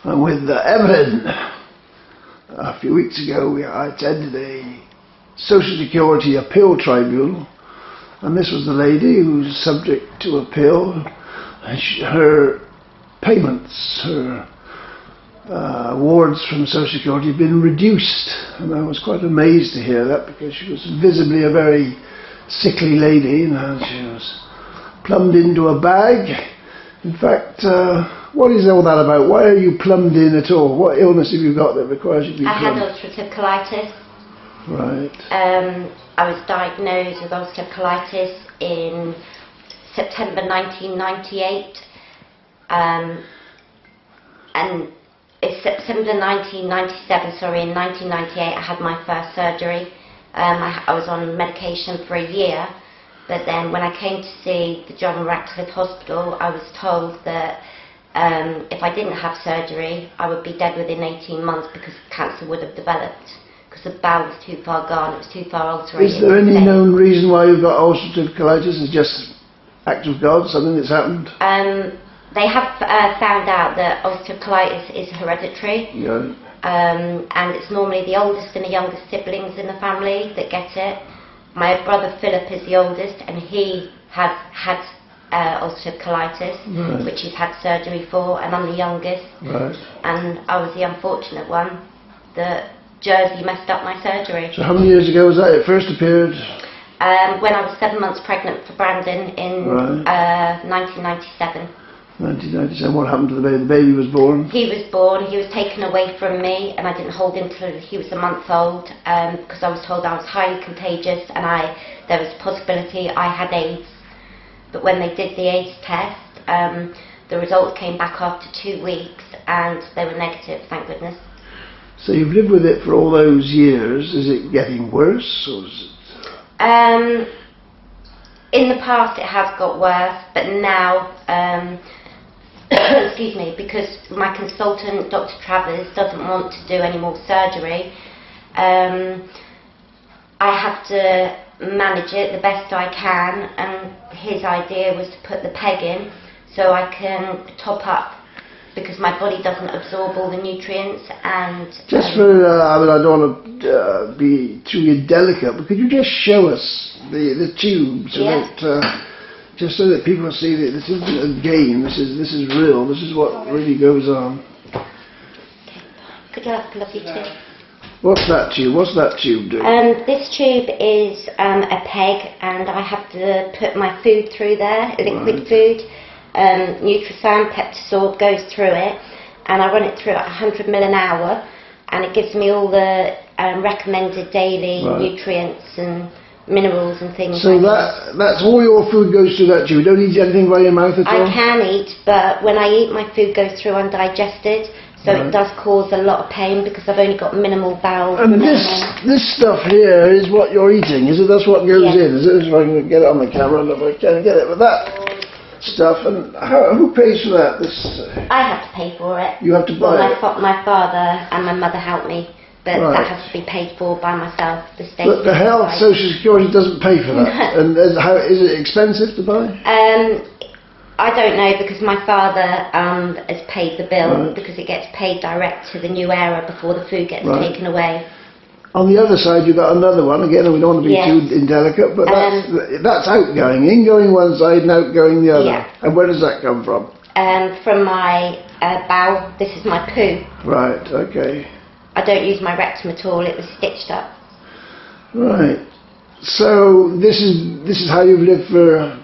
I'm with Evelyne. A few weeks ago I attended a Social Security appeal tribunal, and this was the lady who's subject to appeal. Her payments, her awards from Social Security have been reduced, and I was quite amazed to hear that, because she was visibly a very sickly lady, and she was plumbed into a bag. In fact, what is all that about? Why are you plumbed in at all? What illness have you got that requires you to be plumbed? I had ulcerative colitis. Right. I was diagnosed with ulcerative colitis in September 1998, and it's September 1997, sorry, in 1998 I had my first surgery. I was on medication for a year, but then when I came to see the John Ratcliffe Hospital, I was told that if I didn't have surgery, I would be dead within 18 months because cancer would have developed, because the bowel was too far gone, it was too far alterated. Is there any known reason why you've got ulcerative colitis? Is it just act of God, something that's happened? They have found out that ulcerative colitis is hereditary. Yeah. And it's normally the oldest and the youngest siblings in the family that get it. My brother Philip is the oldest, and he has had ulcerative colitis, right, which he's had surgery for, and I'm the youngest. Right. And I was the unfortunate one that Jersey messed up my surgery. So how many years ago was that it first appeared? When I was 7 months pregnant for Brandon in 1997. 1997. What happened to the baby? The baby was born? He was born, he was taken away from me, and I didn't hold him till he was a month old, because I was told I was highly contagious and there was a possibility I had AIDS. But when they did the AIDS test, the results came back after 2 weeks and they were negative, thank goodness. So you've lived with it for all those years. Is it getting worse, or is it... In the past it has got worse, but now, excuse me, because my consultant, Dr. Travers, doesn't want to do any more surgery, I have to manage it the best I can, and his idea was to put the peg in so I can top up, because my body doesn't absorb all the nutrients. And just for, I mean, I don't want to be too indelicate, but could you just show us the tube, so that, just so that people see that this isn't a game, this is real, this is what really goes on. Okay. Good luck, love you too. What's that tube? What's that tube doing? This tube is a peg, and I have to put my food through there, liquid food. Nutrisan, Peptisorb goes through it, and I run it through at 100 ml an hour, and it gives me all the recommended daily nutrients and minerals and things. So that's all your food goes through that tube. You don't eat anything by your mouth at all? I can eat, but when I eat, my food goes through undigested, so it does cause a lot of pain because I've only got minimal bowel. And this stuff here is what you're eating, is it? That's what goes in, is it? If I can get it on the camera, if I can get it. But that stuff, and who pays for that? I have to pay for it. You have to buy it? My father and my mother help me, but that has to be paid for by myself. The state. But the health, Social Security doesn't pay for that. And how is it expensive to buy? I don't know, because my father has paid the bill, because it gets paid direct to the new era before the food gets taken away. On the other side, you've got another one. Again, we don't want to be too indelicate, but that's outgoing. Ingoing one side and outgoing the other. Yeah. And where does that come from? From my bowel. This is my poo. Right, okay. I don't use my rectum at all. It was stitched up. Right. So this is how you've lived for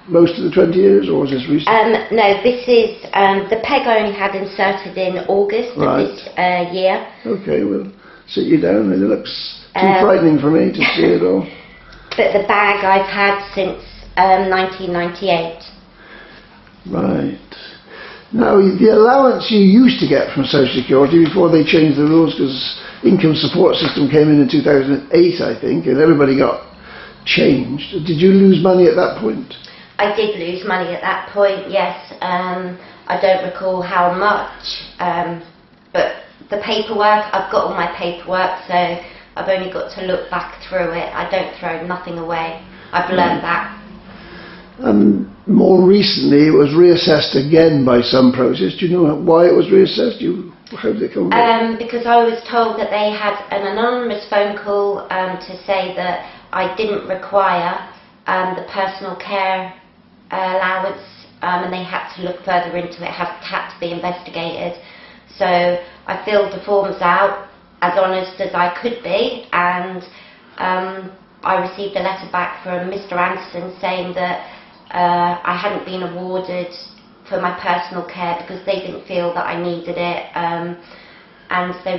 most of the 20 years, or was this recent? No, this is the peg I only had inserted in August of this year. Okay, well, sit you down. It looks too frightening for me to see it all. But the bag I've had since 1998. Right. Now, the allowance you used to get from Social Security before they changed the rules, because income support system came in 2008, I think, and everybody got changed. Did you lose money at that point? I did lose money at that point, yes. I don't recall how much, but the paperwork, I've got all my paperwork, so I've only got to look back through it. I don't throw nothing away. I've learned that. more recently it was reassessed again by some process. Do you know why it was reassessed? How did it come about? Because I was told that they had an anonymous phone call to say that I didn't require the personal care allowance, and they had to look further into it, had to be investigated. So I filled the forms out as honest as I could be, and I received a letter back from Mr. Anderson saying that I hadn't been awarded for my personal care because they didn't feel that I needed it, and so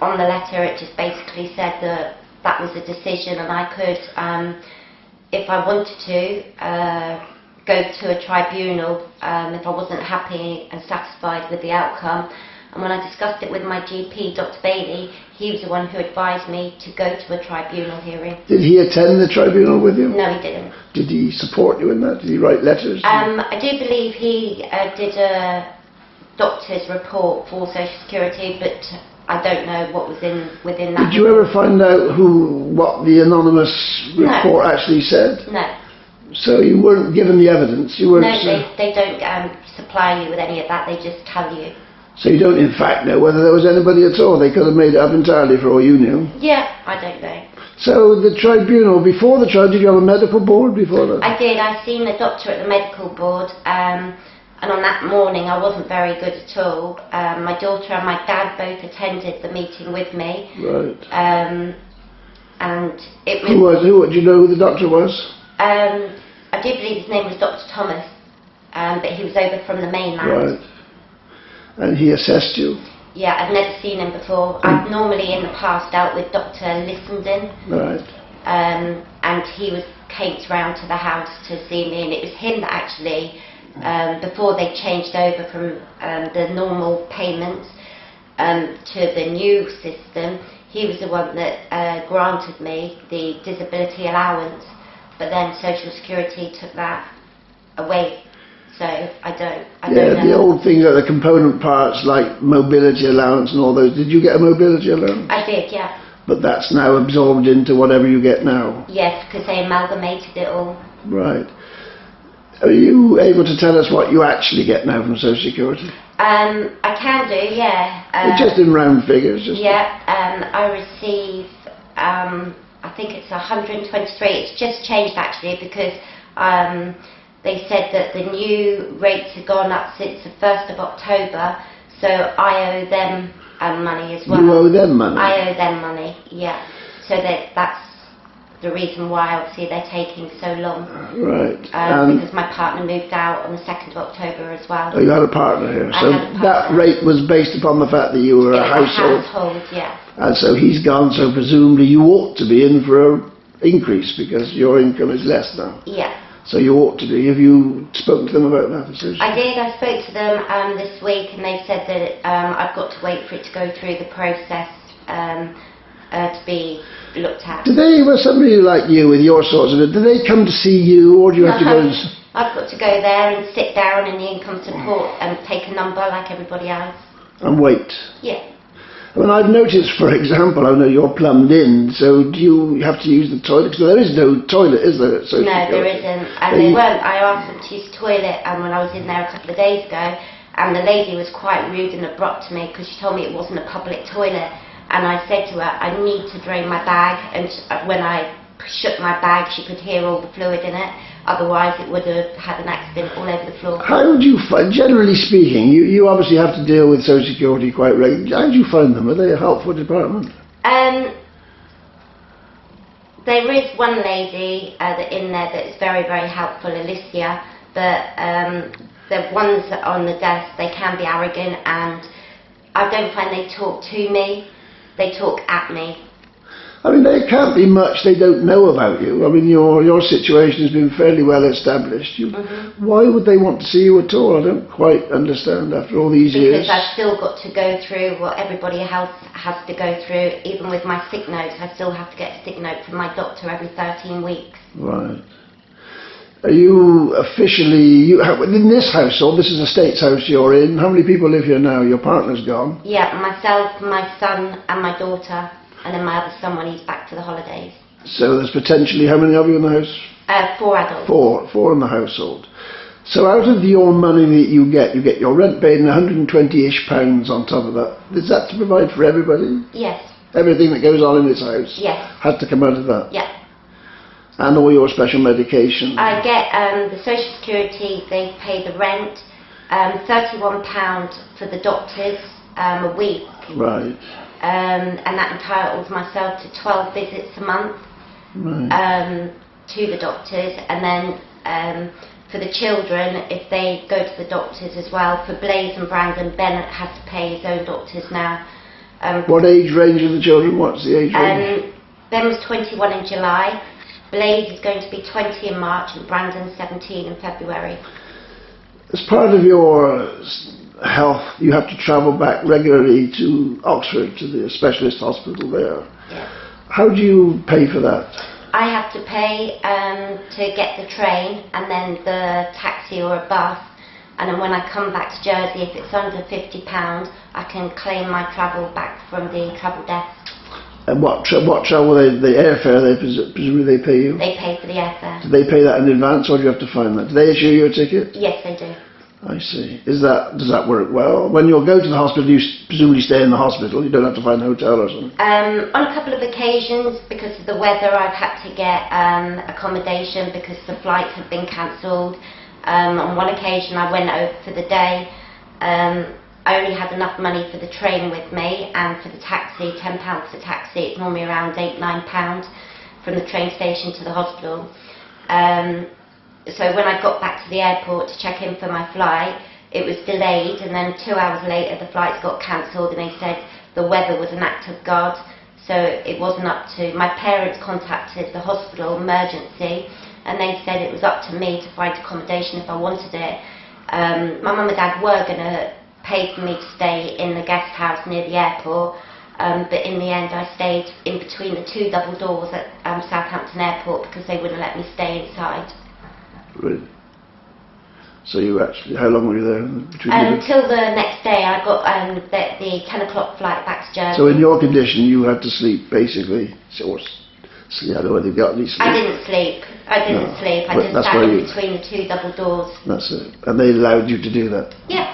on the letter it just basically said that that was a decision, and I could, if I wanted to, go to a tribunal if I wasn't happy and satisfied with the outcome. And when I discussed it with my GP, Dr. Bailey, he was the one who advised me to go to a tribunal hearing. Did he attend the tribunal with you? No, he didn't. Did he support you in that? Did he write letters? I do believe he did a doctor's report for Social Security, but I don't know what was within that. Did you ever find out what the anonymous report actually said? No. So you weren't given the evidence? You weren't. No, they don't supply you with any of that. They just tell you. So you don't in fact know whether there was anybody at all. They could have made it up entirely for all you knew. Yeah, I don't know. So the tribunal, before the trial, did you have a medical board before that? I did. I seen the doctor at the medical board, and on that morning I wasn't very good at all. My daughter and my dad both attended the meeting with me. Right. And it was... Who? Do you know who the doctor was? I do believe his name was Dr. Thomas, but he was over from the mainland. Right. And he assessed you? Yeah, I've never seen him before. I've normally in the past dealt with Dr. Lissenden. Right. And he came round to the house to see me, and it was him that actually, before they changed over from the normal payments to the new system, he was the one that granted me the disability allowance, but then Social Security took that away. So I don't know. The old things like the component parts like mobility allowance and all those. Did you get a mobility allowance? I did, yeah. But that's now absorbed into whatever you get now? Yes, because they amalgamated it all. Right. Are you able to tell us what you actually get now from Social Security? I can do, yeah. Just in round figures? Yeah, I receive, I think it's 123. It's just changed actually because they said that the new rates have gone up since the 1st of October, so I owe them money as well. You owe them money? I owe them money, yeah. So that's the reason why obviously they're taking so long. Right. Because my partner moved out on the 2nd of October as well. Oh, you had a partner here. So that rate was based upon the fact that you were a household? A household, yeah. And so he's gone, so presumably you ought to be in for an increase because your income is less now. Yeah. So you ought to be. Have you spoken to them about that? I did. I spoke to them this week, and they said that I've got to wait for it to go through the process to be looked at. Do they, with somebody like you, with your sorts of it, do they come to see you, or do you have to go? I've got to go there and sit down in the income support and take a number like everybody else. And wait. Yeah. I mean, I've noticed, for example, I know you're plumbed in, so do you have to use the toilet? Because there is no toilet, is there? No, there isn't. And they weren't. I asked them to use the toilet when I was in there a couple of days ago, and the lady was quite rude and abrupt to me because she told me it wasn't a public toilet. And I said to her, I need to drain my bag, and when I shook my bag, she could hear all the fluid in it. Otherwise, it would have had an accident all over the floor. How would you find, generally speaking, you obviously have to deal with Social Security quite regularly. How do you find them? Are they a helpful department? There is one lady in there that is very, very helpful, Alicia, but the ones on the desk, they can be arrogant, and I don't find they talk to me, they talk at me. I mean, there can't be much they don't know about you. I mean, your situation has been fairly well established. Why would they want to see you at all? I don't quite understand after all these years. Because I've still got to go through what everybody else has to go through. Even with my sick notes, I still have to get a sick note from my doctor every 13 weeks. Right. Are you officially, in this household, this is a state's house you're in, how many people live here now? Your partner's gone? Yeah, myself, my son and my daughter. And then my other son when he's back to the holidays. So there's potentially, how many of you in the house? 4 adults. Four in the household. So out of your money that you get your rent paid and £120-ish on top of that. Is that to provide for everybody? Yes. Everything that goes on in this house? Yes. Has to come out of that? Yeah. And all your special medication? I get the Social Security, they pay the rent, £31 for the doctors a week. Right. And that entitles myself to 12 visits a month. Right. To the doctors, and then for the children, if they go to the doctors as well, for Blaze and Brandon, Ben has to pay his own doctors now. What age range are the children? What's the age range? Ben was 21 in July, Blaze is going to be 20 in March, and Brandon 17 in February. As part of your health, you have to travel back regularly to Oxford, to the specialist hospital there. Yeah. How do you pay for that? I have to pay to get the train and then the taxi or a bus, and then when I come back to Jersey, if it's under £50, I can claim my travel back from the travel desk. And what travel, the airfare, presumably they pay you? They pay for the airfare. Do they pay that in advance, or do you have to find that? Do they issue you a ticket? Yes, they do. I see. Does that work well? When you go to the hospital, you presumably stay in the hospital. You don't have to find a hotel or something. On a couple of occasions, because of the weather, I've had to get accommodation because the flights have been cancelled. On one occasion, I went over for the day. I only had enough money for the train with me and for the taxi, £10 for the taxi. It's normally around £8–9 from the train station to the hospital. So when I got back to the airport to check in for my flight, it was delayed, and then 2 hours later the flights got cancelled, and they said the weather was an act of God, so it wasn't up to... My parents contacted the hospital emergency, and they said it was up to me to find accommodation if I wanted it. My mum and dad were going to pay for me to stay in the guest house near the airport, but in the end I stayed in between the two double doors at Southampton Airport because they wouldn't let me stay inside. Really? So you actually, how long were you there? Until the next day. I got the 10 o'clock flight back to Jersey. So in your condition you had to sleep basically, or sleep, I don't know whether you got any sleep. I didn't sleep. I just sat in between the two double doors. That's it. And they allowed you to do that? Yeah.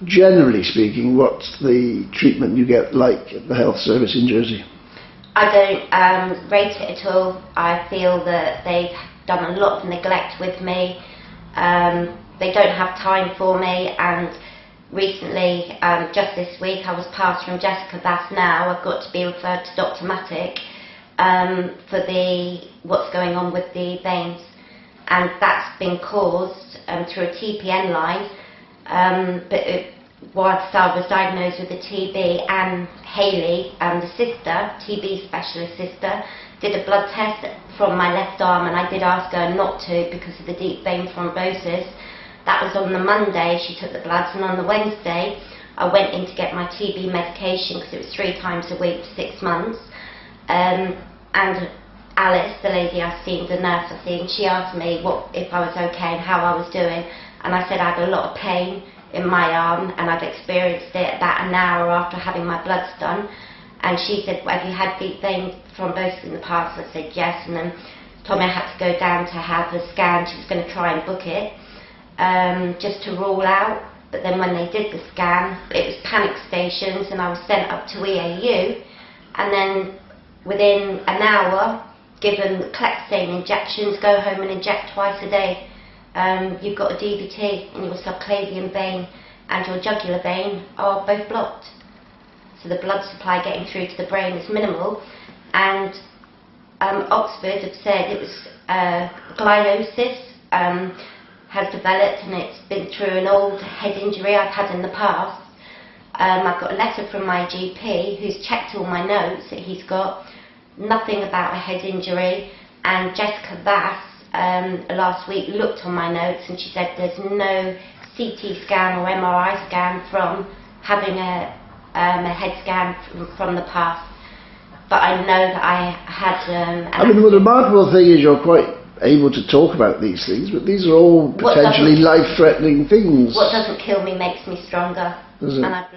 Generally speaking, what's the treatment you get like at the health service in Jersey? I don't rate it at all. I feel that they've done a lot of neglect with me. They don't have time for me, and recently, just this week, I was passed from Jessica Bass now. I've got to be referred to Dr. Matic for what's going on with the veins, and that's been caused through a TPN line. Whilst I was diagnosed with a TB, and Hayley, the sister, TB specialist sister, did a blood test from my left arm, and I did ask her not to because of the deep vein thrombosis. That was on the Monday. She took the bloods, and on the Wednesday I went in to get my TB medication because it was 3 times a week for 6 months. And Alice, the lady I seen, the nurse I seen, she asked me if I was okay and how I was doing, and I said I had a lot of pain in my arm and I'd experienced it about an hour after having my bloods done. And she said, have you had deep vein thrombosis in the past? I said yes, and then told me I had to go down to have a scan. She was going to try and book it just to rule out, but then when they did the scan it was panic stations, and I was sent up to EAU, and then within an hour given clexane injections, go home and inject twice a day. You've got a DVT, and your subclavian vein and your jugular vein are both blocked. So the blood supply getting through to the brain is minimal, and Oxford have said it was gliosis has developed, and it's been through an old head injury I've had in the past. I've got a letter from my GP who's checked all my notes that he's got nothing about a head injury, and Jessica Bass last week looked on my notes and she said there's no CT scan or MRI scan from having a head scan from the past, but I know that I had I mean, the remarkable thing is you're quite able to talk about these things, but these are all potentially life-threatening things. What doesn't kill me makes me stronger. Does it? And I've